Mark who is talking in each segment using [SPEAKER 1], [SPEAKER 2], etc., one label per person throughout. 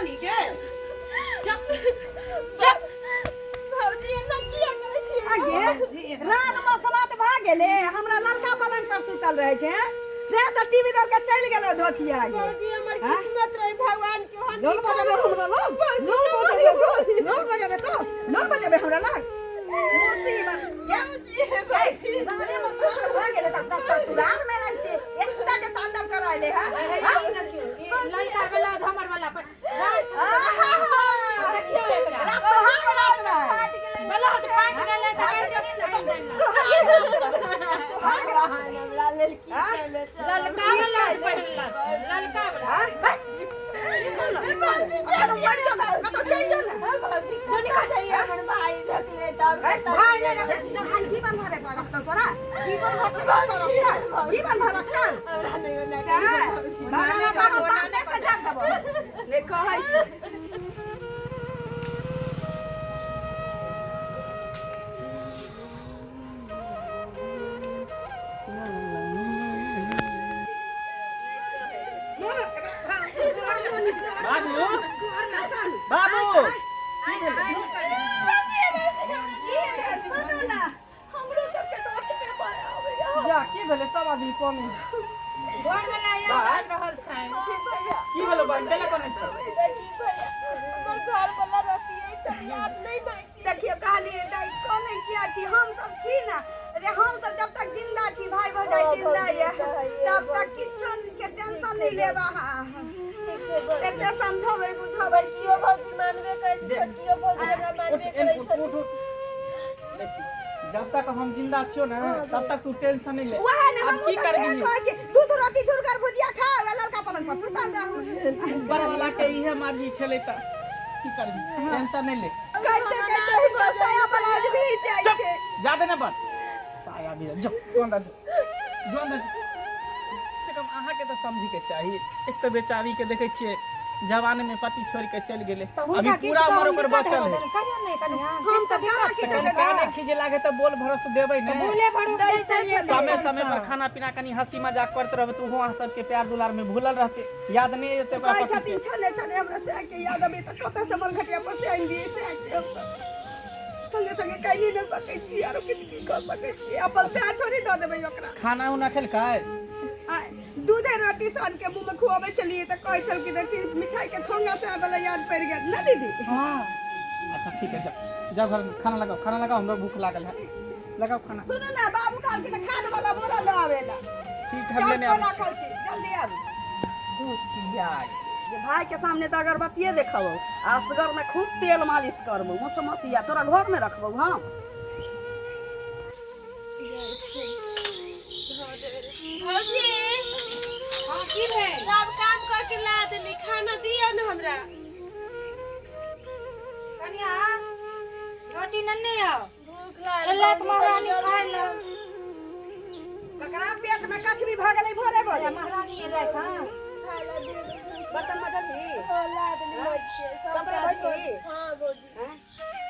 [SPEAKER 1] पानी के
[SPEAKER 2] भौजी एना किया करे छी
[SPEAKER 1] आगे रात में समात भ गेले हमरा ललका पलंग पर सुतल रहे छै से त टीवी दर के चल गेले धोछिया आगे
[SPEAKER 2] भौजी हमर किस्मत रहे भगवान के हाथ
[SPEAKER 1] लोल बजाबे हमरा लोल बजाबे तो लोल बजाबे हमरा लग मुसीबत रानी में समात भ गेले त ससुराल में रहते एतना जे तांडव कराइले है
[SPEAKER 3] ललका वाला हमर वाला पर देखियो एकरा
[SPEAKER 1] रात सोहाग रात रहे
[SPEAKER 3] वाला हाथ फाट गेले त
[SPEAKER 1] सुहाग रात
[SPEAKER 2] हमरा लड़की चले
[SPEAKER 3] ललका वाला पहिरला ललका वाला
[SPEAKER 1] कतो चल जो ना
[SPEAKER 2] भौजी जोनी खा जाइए हमर भाई रखले तब
[SPEAKER 1] भाई ने रखे जीवन भर रखता तोरा जीवन भर जीवन भर रखता
[SPEAKER 2] हमरा नहीं ना
[SPEAKER 1] दादा दादा पाने से झाड़ देबो ने कहै छी
[SPEAKER 4] बाबू
[SPEAKER 1] सुनो ना हमरो सबके तो ओते पाया आवे
[SPEAKER 4] जा की भेले सब आदमी कोन
[SPEAKER 3] घर वाला याद रहल छै
[SPEAKER 4] की भेलो बन केला कोन छै
[SPEAKER 2] देखी भैया हमर घर वाला रहती है तब याद नहीं मांगती
[SPEAKER 1] देखियो कहली दाई कोने किया छी हम सब छी ना अरे हम सब जब तक जिंदा छी भाई भौजाई जिंदा है तब तक किछो के टेंशन नहीं लेबा
[SPEAKER 2] ठीक छै
[SPEAKER 1] एते समझावे बुझावे
[SPEAKER 2] हमर कियो भौजी मानबे करे छै छोटियो भौजी हमरा मानबे करे छै
[SPEAKER 4] जब तक हम जिंदा छियो ना तब तक तू टेंशन नहीं ले
[SPEAKER 1] वह ने
[SPEAKER 4] अब
[SPEAKER 1] हम
[SPEAKER 4] की
[SPEAKER 1] तो
[SPEAKER 4] करबी
[SPEAKER 1] कहै छी दूध रोटी झुरगर भुजिया खा ललका पलंग पर सुतल रहू
[SPEAKER 4] ऊपर वाला के इहे मर्जी छले त की करबी टेंशन नहीं ले
[SPEAKER 1] कहते कहते हिनकर साया ब्लाउज भी जाइ छै
[SPEAKER 4] ज्यादा न बन साया भी जो अंदर जो अंदर कम अहाँ के तो समझी के चाहिए एक तो बेचारी के देखे छिए जवान में पति छोड़ के चल गेले अभी पूरा उम्र ओकर बचल है
[SPEAKER 1] हम सब कहां की जगह
[SPEAKER 4] काने खीजे लागे तो बोल भरोसे देबै ने
[SPEAKER 3] बोले भरोसे चलिए
[SPEAKER 4] समय समय पर खाना पीना कनी हंसी मजाक करते रहबे तू हो सबके प्यार दुलार में भूलल रहते याद नहीं होते
[SPEAKER 1] कहै छथिन छने छने हमरा से के याद अभी तक कत से मर घटिया पर से आइन दिए से के हम सब संगे संगे कहि नहीं सकै छी आरो किछ की कर सकै छी अपन से थोड़ी द देबै ओकरा
[SPEAKER 4] खाना उना खेलकै
[SPEAKER 1] दूधे रोटी सान के मुंह में खुआवे चलिए त कहै छल कि देखी मिठाई के ठोंगा से वाला याद पड़ गया ना दीदी
[SPEAKER 4] हां अच्छा ठीक है जब घर में खाना लगाओ हमरा भूख लागल है लगाओ खाना
[SPEAKER 1] सुनो ना बाबू काल के खाद वाला बोरा ल आवेला
[SPEAKER 4] ठीक है लेने
[SPEAKER 1] आ रखल छी जल्दी आबू
[SPEAKER 4] पूछिया
[SPEAKER 1] ये भाई के सामने तो अगरबत्तीए देखाबो असगर में खूब तेल मालिश करबो मुसमतिया तोरा घर में रखबो हम
[SPEAKER 2] भौजी
[SPEAKER 3] हां की भेल
[SPEAKER 2] सब काम करके ला देली खाना दियो न हमरा
[SPEAKER 3] कनिया रोटी नन्ने आओ
[SPEAKER 2] भूख लागल
[SPEAKER 3] अल्लाह महारानी खाए लो
[SPEAKER 1] ककरा पेट में कचरी भ गेलै भोरे भोरे
[SPEAKER 3] महारानी एलै हां
[SPEAKER 2] खाए ला दे दे
[SPEAKER 1] बर्तन मजली
[SPEAKER 2] ला देली भौजी
[SPEAKER 1] कपड़े धोती
[SPEAKER 2] हां भौजी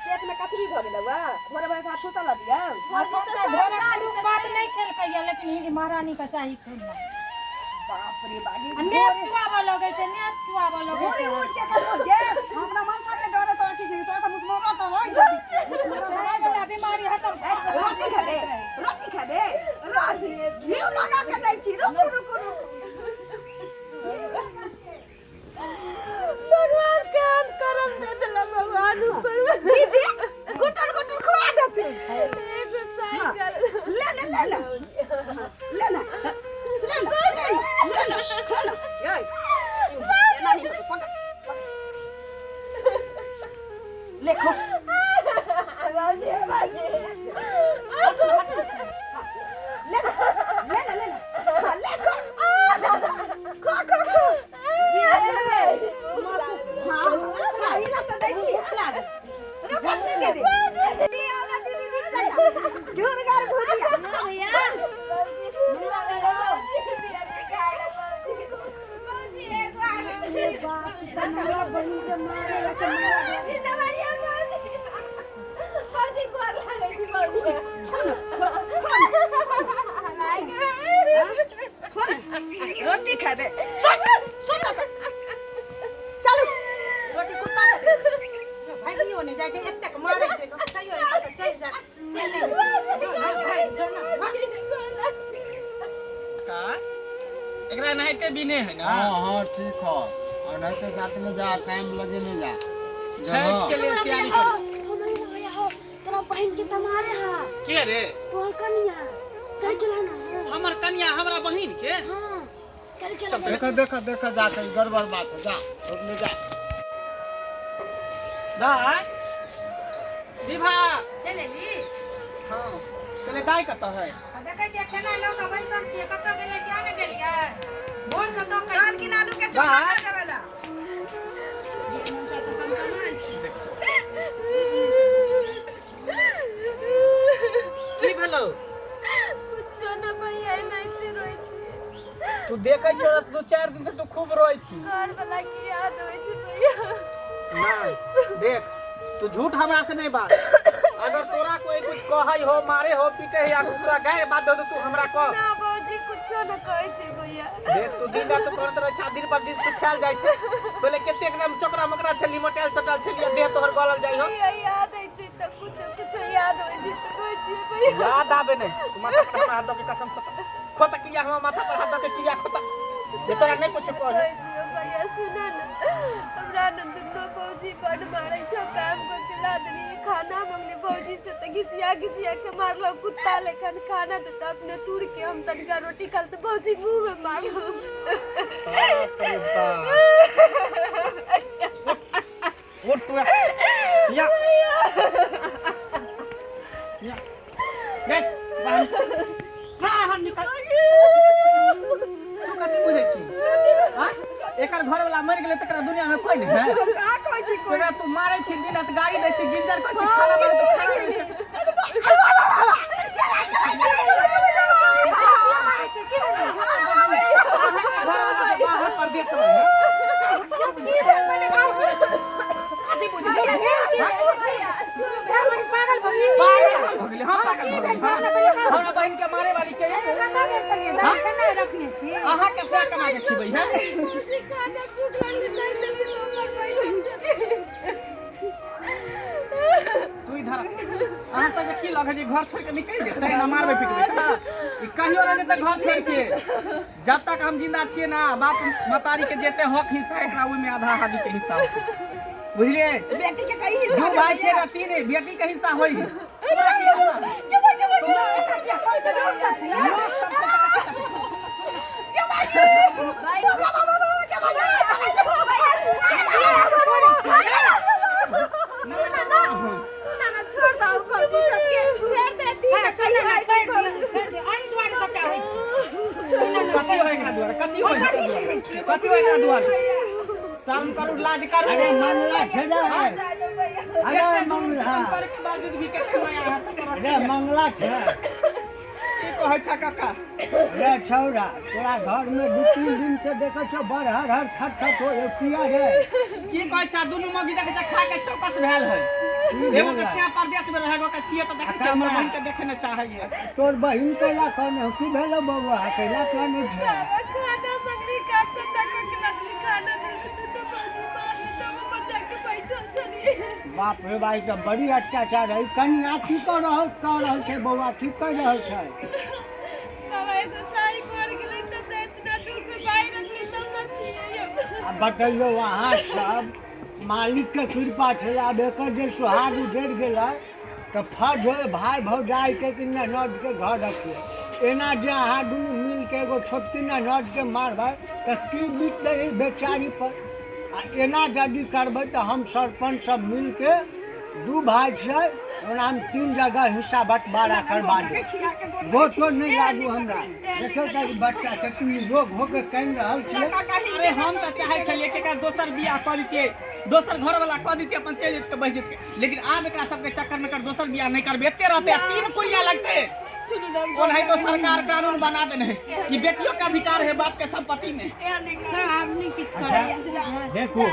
[SPEAKER 1] पेट में कचरी भ गेलै वा भोरे भोरे हाथ सुतल दिया
[SPEAKER 3] भौजी तो घोड़ा दुख बात नहीं खेलकै या लेकिन हिंदी महारानी का चाही खेलना
[SPEAKER 1] बाप रे बागी
[SPEAKER 3] नेप चुआवा लगे छै नेप चुआवा लगे
[SPEAKER 1] भोरे उठ के कहो गे हमरा मनसा के डरे तोरा की छै तोरा त मुसमोरा त होई
[SPEAKER 3] वाला बीमारी हटम
[SPEAKER 1] रोटी खाबे रोटी घी लगा के दै छी रुकू
[SPEAKER 2] भगवान के हाथ करम दे देला भगवान ऊपर
[SPEAKER 1] दीदी गुटर गुटर खुआ देथिन
[SPEAKER 2] एगो साइकिल
[SPEAKER 1] ले खाना याय नानी लेखो
[SPEAKER 2] भौजी भौजी
[SPEAKER 1] ले खो ये हां खाइला त दै छी रुकत नहीं दीदी दीदी बिक जाए झुरगर भुजिया
[SPEAKER 3] ना भैया
[SPEAKER 2] हमरा बनी के मारे ला चमड़ा इना बढ़िया भौजी गोर लागै छी भौजी
[SPEAKER 1] रोटी खाबे सुन चलो
[SPEAKER 4] बिने है ना।
[SPEAKER 5] हाँ ठीक है। और नहीं तो जाते ले जा, टाइम लगे ले जा।
[SPEAKER 4] छठ के लिए तैयारी कर।
[SPEAKER 2] तोरा बहन के तमारे हा
[SPEAKER 4] के रे?
[SPEAKER 2] तोर कनिया चल चला ना।
[SPEAKER 4] हमर कन्या हमरा बहिन के?
[SPEAKER 2] हां चल चल।
[SPEAKER 5] देखा जा, कहीं गड़बड़ बात है, जा रुक ले जा।
[SPEAKER 4] दाई विभा
[SPEAKER 3] चलेली
[SPEAKER 4] हां चले दाई कतऽ है?
[SPEAKER 3] देखै छियै खेना लोग बैसल छियै, कतऽ गेलै क्या ने गेलियै भोर से तो
[SPEAKER 1] काल किन आलू के चोखा कर देवेला
[SPEAKER 3] ये मन से तो कम कमाल छी।
[SPEAKER 4] की भेलो?
[SPEAKER 2] कुछो न भैया नहीं रोई छी।
[SPEAKER 4] तू देखै छौ 2-4 दिन से तू खूब रोई छी।
[SPEAKER 2] घर वाला की याद होई छी भैया।
[SPEAKER 4] नहीं देख तू झूठ हमरा से नहीं बात। अगर तोरा कोई कुछ कहै हो, मारे हो, पीटे या कुत्ता गाय बात दो तो तू हमरा कह।
[SPEAKER 2] ना बाबूजी कुछो न कहै छी भैया।
[SPEAKER 4] देख तू दिन रात करत रह छा, दिन पर दिन सुखाल जाय छै। पहले कते एकदम चोकरा मकरा छली, मोटेल सटल छली, देह तोहर गलल जाय हो।
[SPEAKER 2] भैया याद आइती त कुछो याद होई छी त रोई छी भैया।
[SPEAKER 4] याद आबे नहीं। तू माथा पर हाथ दो के कसम खोता किया हम माथा पर हाथ दो के किया खोता। ये तोरा नहीं कुछ कह।
[SPEAKER 2] रोई छी भैया सुन न। हमरा न दुनो बाबूजी बड़ मारै छ, काम को खिला देली, खाना मंगले बाबूजी से त घिसिया के मारलो कुत्ता लेखन। खाना दे त अपने तुर के हम तनका रोटी खा त बाबूजी मुंह में मारलो।
[SPEAKER 4] उठ तू या देख बाहर हम निकल। तू कथि बुझै छी? हां एकर घर वाला मर गेलै तकरा दुनिया में कोई नहीं है।
[SPEAKER 1] का कहै छी कोई?
[SPEAKER 4] तोरा तू मारै छी, दिन रात गाड़ी दै छी, गिंजर कहै छी, खाना मारै छी, खाना दै छी। बाहर परदेश में है। अभी बुझ पागल हो गेली। हां पागल हो गेली। हमरा बहन के मारे वाली के
[SPEAKER 3] कतऽ गेल छलियै खाना रखने छी।
[SPEAKER 4] अहाँ के से कमा के खिबै है?
[SPEAKER 2] बाबूजी खाना भूख लगली नहीं देली तो हमर बैठ
[SPEAKER 4] तू इधर अहाँ सब की लगे जे घर छोड़ के निकल जेतै ना, मारबे पिटबे हां। ई कहियो ना जेतै घर छोड़ के। जब तक हम जिंदा छियै ना, बाप मतारी के जेते हक हिस्सा एकरा ओइ में आधा आधी के हिस्सा होतै। बुझलिए?
[SPEAKER 1] बेटी के कही
[SPEAKER 4] दू
[SPEAKER 1] हिस्सा
[SPEAKER 4] भाई छै ना, तीन बेटी के हिस्सा होई। कथी होय एकरा दुआरे? शर्म करू, लाज करू।
[SPEAKER 5] अरे मंगला छेड़ा है।
[SPEAKER 4] अरे मंगला करे के बावजूद भी कते माया अहाँ सब कर।
[SPEAKER 5] अरे मंगला छे।
[SPEAKER 4] की कहै छ काका?
[SPEAKER 5] रे छौरा, तोरा घर में 2-3 दिन से देखै छौ बड़ हर खट हो किया रे?
[SPEAKER 4] की कहै छ? दुनू मौगी देखै छ खा के चौकस भेल है। एगो के सिया परदेश में रहगो के छिए त देखै छ हमर बहन के देखे न चाहैए।
[SPEAKER 5] तोर बहिन कैला कहने की भेलो बबुआ? कैला कहने छे?
[SPEAKER 2] खाना मंगली काट तक के लगली खाना दे तो बाबूजी मार ले तो हमर जाके बैठल छली।
[SPEAKER 5] बाप रे भाई तो बड़ी अत्याचार है। कन्या की कर रहल छे बबुआ? ठीक कर रहल छे?
[SPEAKER 2] बाबा एगो साई पड़ गेलै तब इतना दुख भाई रखली तब न छिए।
[SPEAKER 5] अब बतैयो वहाँ सब मालिक के कृपा छे। अब एकर जे सुहाग उजड़ गेलै तो फज हो भाई भौजाई के कि ननद के घर रखिए। एना जे अहाँ दुनू मिल के एगो छोटकी ननद के मारबै तो की बीततै बेचारी पर। आ एना यदि करबै तो हम सरपंच सब मिल के 2 भाई से ओना हम 3 जगह हिस्सा बंटवारा करवा देब। वोटो नहीं लागू हमरा। देखो त बच्चा के तुम लोग होके कहि रहल छियै।
[SPEAKER 4] अरे हम त चाहै छलिए कि एकर दोसर बियाह क दितिए, दोसर घर वाला क दितिए, अपन चल जेतै बहि जेतै। लेकिन आब एकरा सबके चक्कर में एकर दोसर बियाह नहीं करबे। एते रहते 3 कुरिया लगते। ओनाही तो सरकार कानून बना देने है कि बेटियों का अधिकार है बाप के संपत्ति में।
[SPEAKER 3] आदमी किछ करे।
[SPEAKER 5] देखो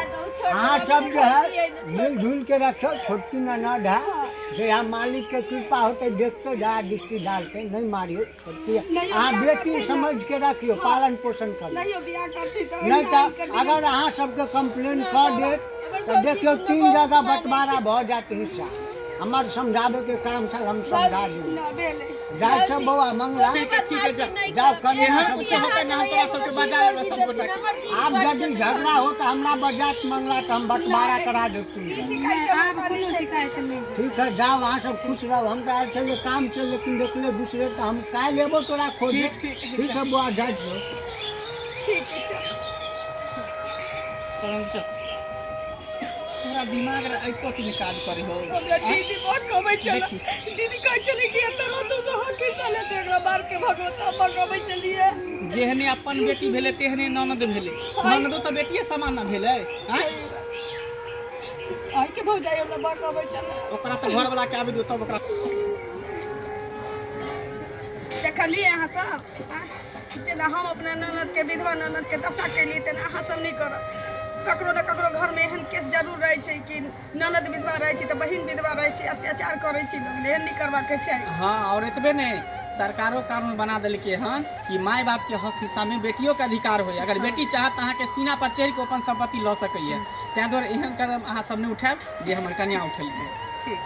[SPEAKER 5] अहाँ सब जो है मिलजुल के रखो। छोटकी ननद है जे यहाँ मालिक के कृपा होते देखते जा दृष्टि डाल के नहीं मारियो। अहाँ बेटी समझ के रखियो, पालन पोषण करियो। नहीं तो अगर अहाँ सबके कंप्लेन कर दे तो देखियो 3 जगह बंटवारा भ जाते हिस्सा। हमारे समझावे के काम से हम समझा देंगे। जाए सब बउआ मंगला
[SPEAKER 4] ठीक है
[SPEAKER 5] जाओ कन्या
[SPEAKER 4] यहाँ
[SPEAKER 5] सब
[SPEAKER 4] कुछ होता ना हम तोरा सबके बजा लेबै सब गोटा के।
[SPEAKER 5] आप यदि झगड़ा हो तो हमरा बजात मंगला तो हम बंटवारा करा देती
[SPEAKER 3] आप कोनो शिकायत नहीं।
[SPEAKER 5] ठीक है जाओ वहाँ सब खुश रहो हम तो चले काम चल लेकिन देख ले दूसरे तो हम काय लेबो तोरा खोजे ठीक है बुआ जा
[SPEAKER 4] चल पूरा दिमाग रे एको की काज करे हो।
[SPEAKER 1] हमरा दीदी बहुत कमाई चला दीदी कह चली कि तरो तो हके साले देखला मार के भगवता कमाई चलिए
[SPEAKER 4] जेहने अपन बेटी भेले तेहने ननद भेले ननदो तो बेटिए समान न भेले हैं
[SPEAKER 1] आई के भौ जाय हमरा बार कमाई चला
[SPEAKER 4] ओकरा तो घर वाला के आबे दो तब ओकरा
[SPEAKER 1] देखलिए यहाँ सब जेना हम अपना ननद के विधवा ननद के दशा के लिए तेना अहाँ सब नहीं करब। ककरो न ककरो घर में एहन केस जरूर रहे छै कि ननद विधवा रहे छै तो बहिन विधवा रहे छै अत्याचार करे छै लोग एहन नहीं करबा के चाहिए।
[SPEAKER 4] हाँ और एतबे नहीं सरकारों कानून बना दिल्के हन कि माय बाप के हक हिस्सा में बेटियों के अधिकार होय। अगर बेटी चाहत अहाँ के सीना पर चढ़ के अपन संपत्ति लऽ सकैए। तैं दुआरे एहन कदम अहाँ सब ने उठायब जे हमर कन्या उठेलकै।
[SPEAKER 1] ठीक